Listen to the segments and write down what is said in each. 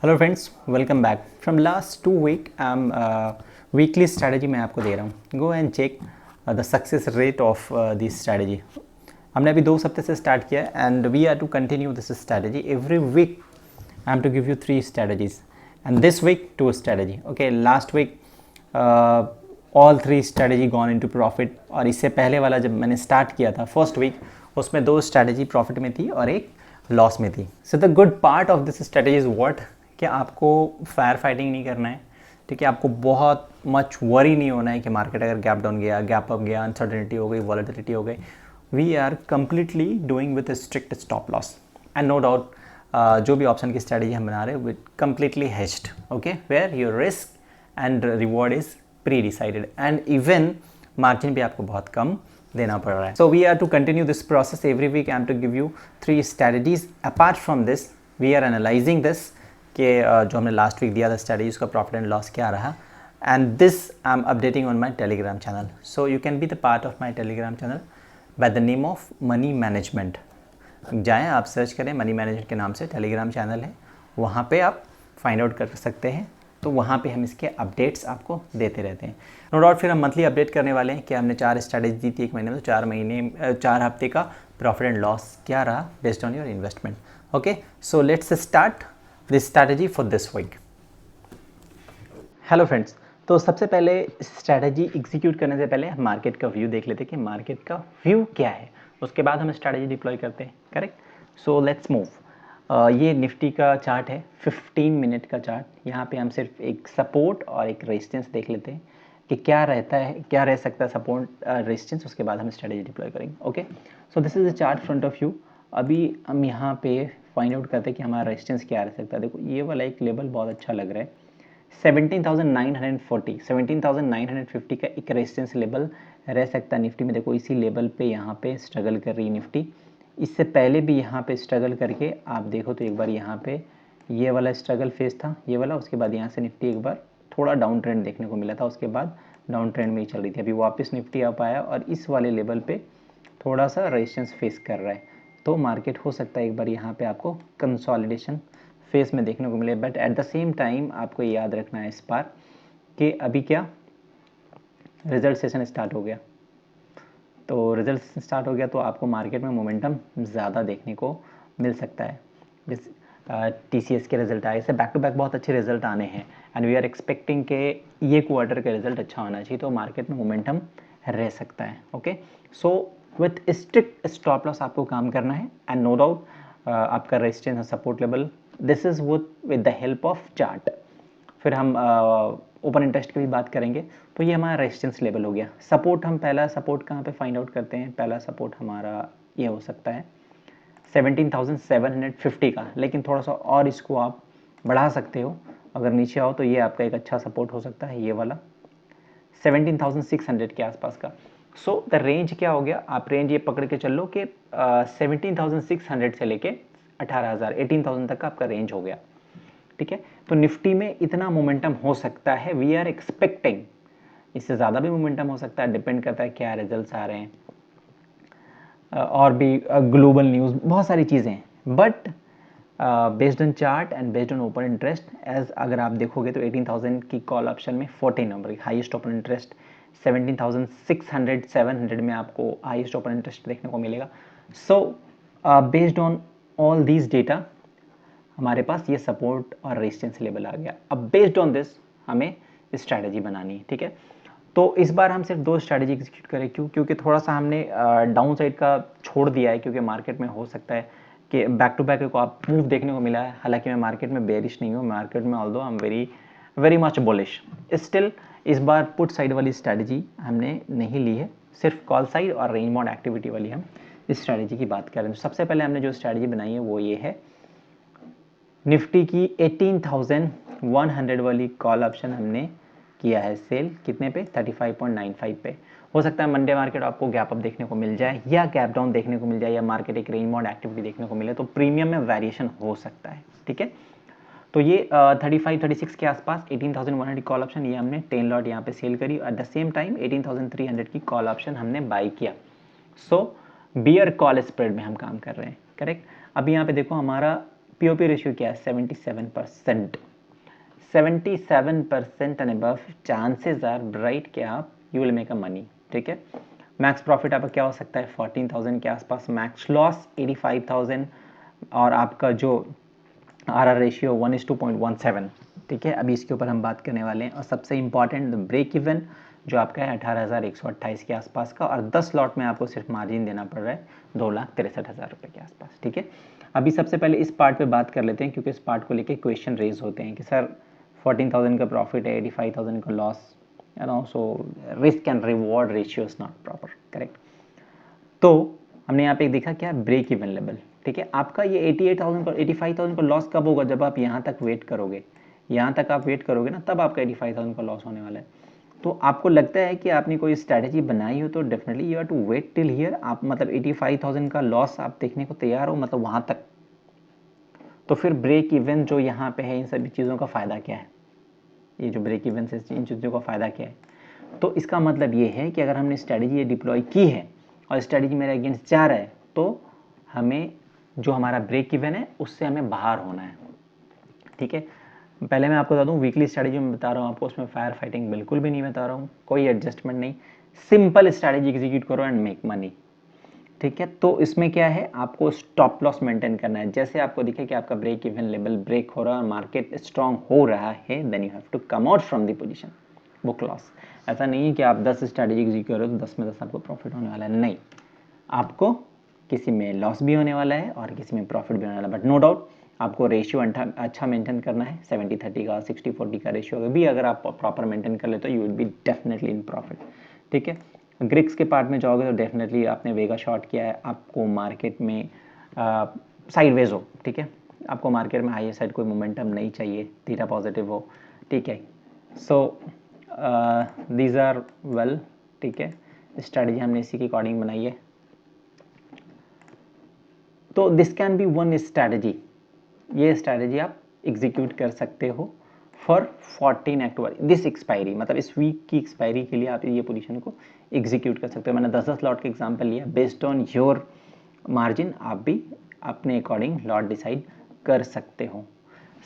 Hello friends, welcome back from last 2 week. I am weekly strategy मैं आपको दे रहा हूँ। Go and check the success rate of this strategy. हमने अभी 2 हफ्ते से स्टार्ट किया है and we are to continue this strategy every week. I am to give you 3 strategies and this week 2 strategy. Okay, last week all 3 strategy gone into profit, और इससे पहले वाला जब मैंने स्टार्ट किया था फर्स्ट वीक, उसमें 2 स्ट्रैटेजी प्रॉफिट में थी और एक लॉस में थी। So the good part of this strategy is what कि आपको फायर फाइटिंग नहीं करना है। ठीक है, आपको बहुत मच वरी नहीं होना है कि मार्केट अगर गैप डाउन गया, गैप अप गया, अनसर्टेनिटी हो गई, वॉलेटिलिटी हो गई। We are completely doing with strict stop loss and no doubt जो भी ऑप्शन की स्ट्रैटेजी हम बना रहे हैं with completely hedged. Okay, where your risk and reward is pre decided and even margin भी आपको बहुत कम देना पड़ रहा है। So we are to continue this process every week. I am to give you 3 strategies. Apart from this we are analysing this कि जो हमने लास्ट वीक दिया था स्ट्रैटेजी, उसका प्रॉफिट एंड लॉस क्या रहा, and this I am updating on my Telegram channel. So you can be the part of my Telegram channel by the name of money management. जाएँ, आप search करें, money management के नाम से Telegram channel है, वहाँ पे आप फाइंड आउट कर सकते हैं। तो वहाँ पे हम इसके अपडेट्स आपको देते रहते हैं। नो डाउट फिर हम मंथली अपडेट करने वाले हैं कि हमने 4 स्ट्रैटेजी दी थी 1 महीने में, तो 4 हफ्ते का प्रॉफिट एंड लॉस क्या रहा based on your investment. Okay, so let's start this strategy for this week. Hello friends, तो सबसे पहले स्ट्रैटेजी एग्जीक्यूट करने से पहले हम मार्केट का व्यू देख लेते हैं कि मार्केट का व्यू क्या है, उसके बाद हम स्ट्रैटेजी डिप्लॉय करते हैं। Correct, so let's move. ये निफ्टी का चार्ट है, 15 मिनट का चार्ट। यहाँ पे हम सिर्फ एक सपोर्ट और एक रेजिस्टेंस देख लेते हैं कि क्या रहता है, क्या रह सकता है सपोर्ट रेजिस्टेंस, उसके बाद हम स्ट्रैटेजी डिप्लॉय करेंगे। Okay, so this is the chart front of you. अभी हम यहाँ पे फाइंड आउट करते हैं कि हमारा रेजिस्टेंस क्या रह सकता है। देखो, ये वाला एक लेवल बहुत अच्छा लग रहा है, 17,940, 17,950 का एक रेजिस्टेंस लेवल रह सकता है निफ्टी में। देखो, इसी लेवल पे यहाँ पे स्ट्रगल कर रही है निफ्टी। इससे पहले भी यहाँ पे स्ट्रगल करके आप देखो तो एक बार यहाँ पे ये वाला स्ट्रगल फेस था, ये वाला, उसके बाद यहाँ से निफ्टी एक बार थोड़ा डाउन ट्रेंड देखने को मिला था, उसके बाद डाउन ट्रेंड में ही चल रही थी। अभी वापस निफ्टी आ पाया और इस वाले लेवल पे थोड़ा सा रेजिस्टेंस फेस कर रहा है। तो मार्केट हो सकता है एक बार यहाँ पे आपको कंसोलिडेशन फेस में देखने को मिले, but at the same time आपको याद रखना है इस बार कि अभी क्या रिजल्ट सेशन स्टार्ट हो गया। तो रिजल्ट स्टार्ट हो गया तो आपको मार्केट में मोमेंटम ज़्यादा देखने को मिल सकता है। जिस TCS के रिजल्ट आए, इससे बैक टू बैक बहुत अच्छे रिजल्ट आने हैं एंड वी आर एक्सपेक्टिंग के ये क्वार्टर का रिजल्ट अच्छा होना चाहिए, तो मार्केट में मोमेंटम रह सकता है। Okay, so with strict stop loss आपको काम करना है एंड नो डाउट आपका रेजिस्टेंस और support level, this is with the help of chart. फिर हम ओपन इंटरेस्ट की भी बात करेंगे। तो ये हमारा रेजिस्टेंस लेवल हो गया। सपोर्ट, हम पहला सपोर्ट कहाँ पे फाइंड आउट करते हैं? पहला सपोर्ट हमारा ये हो सकता है 17,750 का, लेकिन थोड़ा सा और इसको आप बढ़ा सकते हो। अगर नीचे आओ तो ये आपका एक अच्छा सपोर्ट हो सकता है, ये वाला 17,600 के आसपास का। सो द रेंज क्या हो गया, आप रेंज ये पकड़ के चल लो कि 17,600 से लेके 18,000 18,000 तक का आपका रेंज हो गया। ठीक है, तो निफ्टी में इतना मोमेंटम हो सकता है, वी आर एक्सपेक्टिंग। इससे ज़्यादा भी मोमेंटम हो सकता है, डिपेंड करता है क्या रिजल्ट्स आ रहे हैं, और भी ग्लोबल न्यूज़, बहुत सारी चीज़ें हैं। But based on chart and based on open interest, as अगर आप देखोगे तो 18,000 की कॉल ऑप्शन में 14 नंबर हाईएस्ट ओपन इंटरेस्ट, 17,600 700 में आपको हाईएस्ट ओपन इंटरेस्ट देखने को मिलेगा। So based on all these data हमारे पास ये सपोर्ट और रेजिस्टेंस लेवल आ गया। अब बेस्ड ऑन दिस हमें स्ट्रैटेजी बनानी है। ठीक है, तो इस बार हम सिर्फ 2 स्ट्रैटेजी एग्जीक्यूट करें। क्योंकि थोड़ा सा हमने डाउन साइड का छोड़ दिया है, क्योंकि मार्केट में हो सकता है कि बैक टू बैक को आप मूव देखने को मिला है। हालांकि मैं मार्केट में बेरिश नहीं हूँ, मार्केट में although I am very much bullish still. इस बार पुट साइड वाली स्ट्रैटेजी हमने नहीं ली है, सिर्फ कॉल साइड और रेंज बाउंड एक्टिविटी वाली हम इस स्ट्रैटेजी की बात करें। तो सबसे पहले हमने जो स्ट्रैटेजी बनाई है वो ये है, निफ्टी की 18,100 वाली कॉल ऑप्शन हमने किया है सेल। कितने पे? 35.95 पे। हो सकता है मंडे मार्केट आपको गैप अप देखने को मिल जाए या गैप डाउन देखने को मिल जाए या मार्केट एक रेंज बाउंड एक्टिविटी देखने को मिले, तो प्रीमियम में वेरिएशन हो सकता है। ठीक है, तो ये 35-36 के आसपास 18,100 कॉल ऑप्शन, ये हमने 10 लॉट यहाँ पे सेल करी। एट द सेम टाइम 18,300 की कॉल ऑप्शन हमने बाई किया। सो बियर कॉल स्प्रेड में हम काम कर रहे हैं। करेक्ट, अभी यहाँ पे देखो हमारा पीओपी रेशियो क्या है 77%, 77% and above chances are bright कि आप you will make a money, ठीक है। मैक्स प्रॉफिट आपका क्या हो सकता है 14,000 के आसपास, मैक्स लॉस 85,000 और आपका जो आरआर रेशियो 1:2.17, ठीक है। अभी इसके ऊपर हम बात करने वाले हैं। और सबसे इंपॉर्टेंट ब्रेक इवन जो आपका है 18,128 के आसपास का, और 10 लॉट में आपको सिर्फ मार्जिन देना पड़ रहा है 2,63,000 रुपये के आसपास, ठीक है। अभी सबसे पहले इस पार्ट पे बात कर लेते हैं, क्योंकि इस पार्ट को लेके क्वेश्चन रेज होते हैं कि सर 14,000 का प्रॉफिट है, 85,000 का loss, and also risk and reward ratio is not proper, correct. तो हमने यहाँ पे देखा क्या ब्रेक इवन लेवल, ठीक है। आपका ये 88,000 का 85,000 का लॉस कब होगा, जब आप यहाँ तक वेट करोगे, यहाँ तक आप वेट करोगे ना, तब आपका 85,000 का लॉस होने वाला है। तो आपको लगता है कि आपने कोई स्ट्रैटेजी बनाई हो तो definitely you have to wait till here, आप मतलब 85,000 का लॉस आप देखने को तैयार हो, मतलब वहाँ तक। तो फिर ब्रेक इवन जो यहाँ पे है, इन सभी चीज़ों का फ़ायदा क्या है, ये जो ब्रेक इवन से इन चीज़ों का फ़ायदा क्या है। तो इसका मतलब ये है कि अगर हमने स्ट्रैटेजी डिप्लॉय की है और स्ट्रैटेजी मेरे अगेंस्ट जा रहा है, तो हमें जो हमारा ब्रेक इवन है उससे हमें बाहर होना है, ठीक है। पहले मैं आपको बता दूं, वीकली स्ट्रैटेजी में बता रहा हूँ आपको, उसमें फायर फाइटिंग बिल्कुल भी नहीं बता रहा हूँ, कोई एडजस्टमेंट नहीं, सिंपल स्ट्रैटेजी एग्जीक्यूट करो एंड मेक मनी, ठीक है। तो इसमें क्या है, आपको स्टॉप लॉस मेंटेन करना है। जैसे आपको दिखे कि आपका ब्रेक इवन लेवल ब्रेक हो रहा है और मार्केट स्ट्रांग हो रहा है, then you have to come out from the position, book loss. ऐसा नहीं है कि आप 10 स्ट्रैटेजी एग्जीक्यूट करो तो 10 में 10 आपको प्रॉफिट होने वाला है, नहीं, आपको किसी में लॉस भी होने वाला है और किसी में प्रॉफिट भी होने वाला है। बट नो डाउट आपको रेशियो अच्छा मेंटेन करना है, 70-30 का 60-40 का रेशियो भी अगर आप प्रॉपर मेंटेन कर ले तो you will be definitely in profit, ठीक है। ग्रिक्स के पार्ट में जाओगे तो डेफिनेटली आपने वेगा शॉर्ट किया है, आपको मार्केट में साइडवेज हो, ठीक है, आपको मार्केट में हाई साइड कोई मोमेंटम नहीं चाहिए, थीटा पॉजिटिव हो, ठीक है। सो दीज आर वेल, ठीक है, स्ट्रैटेजी हमने इसी के अकॉर्डिंग बनाई है। तो this can be one strategy, ये स्ट्रैटेजी आप एग्जीक्यूट कर सकते हो फॉर 14 अक्टूबर दिस एक्सपायरी, मतलब इस वीक की एक्सपायरी के लिए आप ये पोजीशन को एग्जीक्यूट कर सकते हो। मैंने 10-10 लॉट का एग्जांपल लिया, बेस्ड ऑन योर मार्जिन आप भी अपने अकॉर्डिंग लॉट डिसाइड कर सकते हो।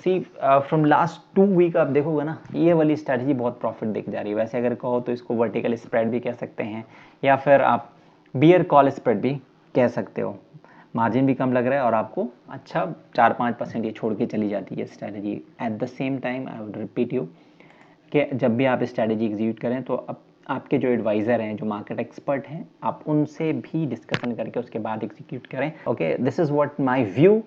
सी फ्रॉम लास्ट 2 वीक आप देखोगे ना, ये वाली स्ट्रैटेजी बहुत प्रॉफिट दिख जा रही है। वैसे अगर कहो तो इसको वर्टिकल स्प्रेड भी कह सकते हैं, या फिर आप बियर कॉल स्प्रेड भी कह सकते हो। मार्जिन भी कम लग रहा है और आपको अच्छा 4-5% ये छोड़ के चली जाती है strategy. At the same time I would repeat you कि जब भी आप स्ट्रैटेजी एग्जीक्यूट करें तो अब आपके जो एडवाइज़र हैं, जो मार्केट एक्सपर्ट हैं, आप उनसे भी डिस्कशन करके उसके बाद एग्जीक्यूट करें। Okay, this is what my view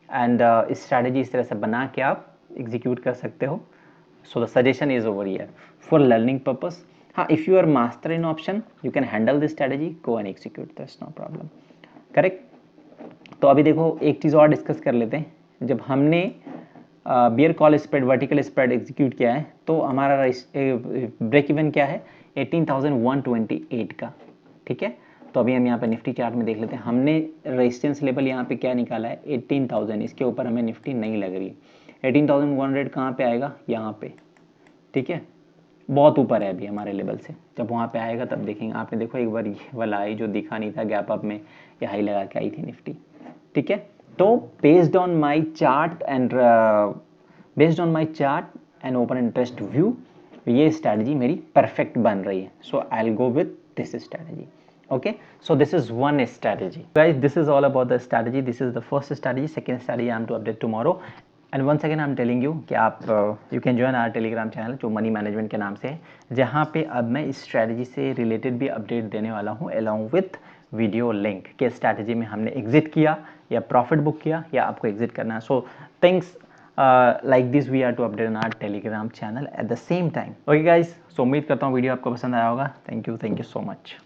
and strategy इस तरह से बना के आप एग्जीक्यूट कर सकते हो। So the suggestion is over here for learning purpose. हाँ, if you are master in option you can handle this strategy, go and execute, that's no problem, correct. तो अभी देखो एक चीज़ और डिस्कस कर लेते हैं। जब हमने bear call spread vertical spread execute किया है तो हमारा ब्रेक इवन क्या है 18,128 का, ठीक है। तो अभी हम यहाँ पे निफ्टी चार्ट में देख लेते हैं, हमने रेजिस्टेंस लेवल यहाँ पे क्या निकाला है 18,000, इसके ऊपर हमें निफ्टी नहीं लग रही है। 18,100 कहाँ पे आएगा, यहाँ पे, ठीक है, बहुत ऊपर है अभी हमारे लेवल से। जब वहाँ पे आएगा तब देखेंगे। आपने देखो एक बार ये वाला आई जो दिखा नहीं था गैप अप में, ये हाई लगा के आई थी निफ्टी, ठीक है। तो based on my chart and open interest view, ये स्ट्रैटेजी मेरी परफेक्ट बन रही है। So I will go with this strategy. Okay, so this is one strategy, guys. This is all about the strategy. This is the first strategy. Second strategy I am to update tomorrow. And once again I am telling you कि आप you can join our telegram channel जो money management के नाम से है, जहाँ पे अब मैं इस स्ट्रैटेजी से रिलेटेड भी अपडेट देने वाला हूँ along with वीडियो लिंक के स्ट्रैटेजी में हमने एग्जिट किया या प्रॉफिट बुक किया या आपको एग्जिट करना है। So things like this we are to update on our telegram channel at the same time. Okay guys, so उम्मीद करता हूँ वीडियो आपको पसंद आया होगा। Thank you so much.